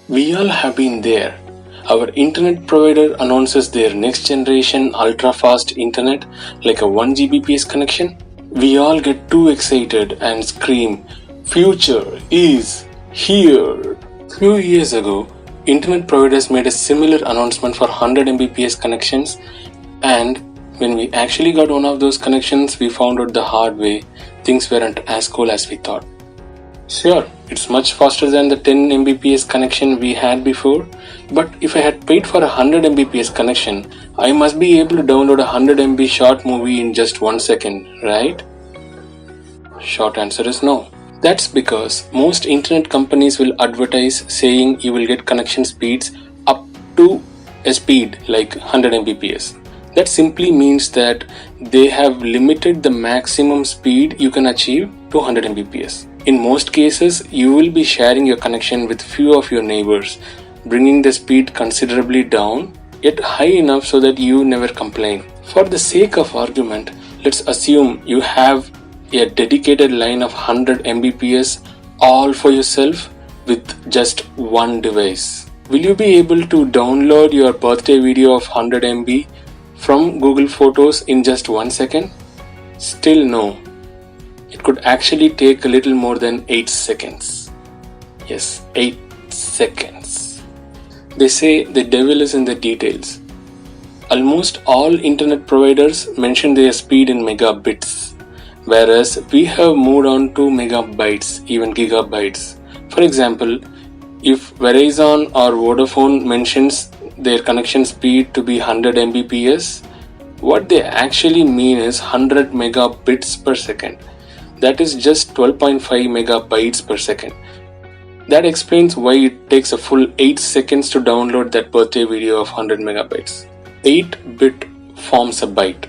We all have been there. Our internet provider announces their next generation ultra fast internet like a 1 Gbps connection. We all get too excited and scream, "Future is here!" Few years ago, internet providers made a similar announcement for 100 Mbps connections, and when we actually got one of those connections, we found out the hard way things weren't as cool as we thought. Sure, it's much faster than the 10 Mbps connection we had before, but if I had paid for a 100 Mbps connection, I must be able to download a 100 MB short movie in just 1 second, right? Short answer is no. That's because most internet companies will advertise saying you will get connection speeds up to a speed like 100 Mbps. That simply means that they have limited the maximum speed you can achieve to 100 Mbps. In most cases, you will be sharing your connection with few of your neighbors, bringing the speed considerably down, yet high enough so that you never complain. For the sake of argument, let's assume you have a dedicated line of 100 Mbps all for yourself with just one device. Will you be able to download your birthday video of 100 MB from Google Photos in just 1 second? Still no. It could actually take a little more than 8 seconds. Yes, 8 seconds. They say the devil is in the details. Almost all internet providers mention their speed in megabits, whereas we have moved on to megabytes, even gigabytes. For example, if Verizon or Vodafone mentions their connection speed to be 100 Mbps, what they actually mean is 100 megabits per second. That is just 12.5 megabytes per second. That explains why it takes a full 8 seconds to download that birthday video of 100 megabytes. 8-bit forms a byte.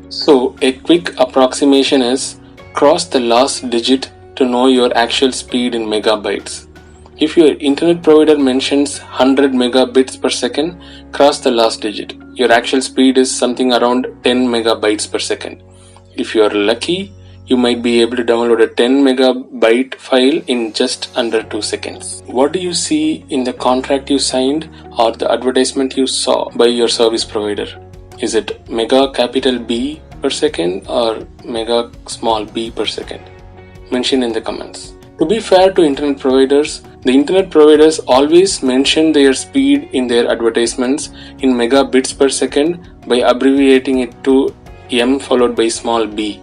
So a quick approximation is cross the last digit to know your actual speed in megabytes. If your internet provider mentions 100 megabits per second, cross the last digit. Your actual speed is something around 10 megabytes per second. If you are lucky, you might be able to download a 10 megabyte file in just under 2 seconds. What do you see in the contract you signed or the advertisement you saw by your service provider? Is it mega capital B per second or mega small b per second? Mention in the comments. To be fair to internet providers, the internet providers always mention their speed in their advertisements in megabits per second by abbreviating it to M followed by small b.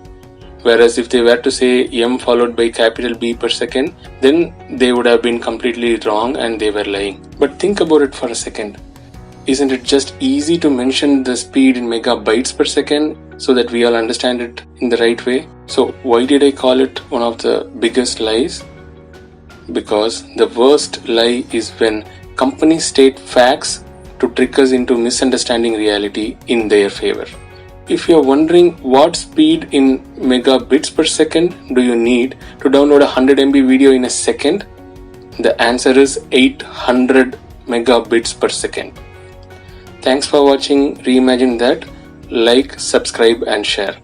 Whereas if they were to say M followed by capital B per second, then they would have been completely wrong and they were lying. But think about it for a second. Isn't it just easy to mention the speed in megabytes per second so that we all understand it in the right way? So why did I call it one of the biggest lies? Because the worst lie is when companies state facts to trick us into misunderstanding reality in their favor. If you're wondering what speed in megabits per second do you need to download a 100 MB video in a second, the answer is 800 megabits per second. Thanks for watching Reimagine That. Like, subscribe and share.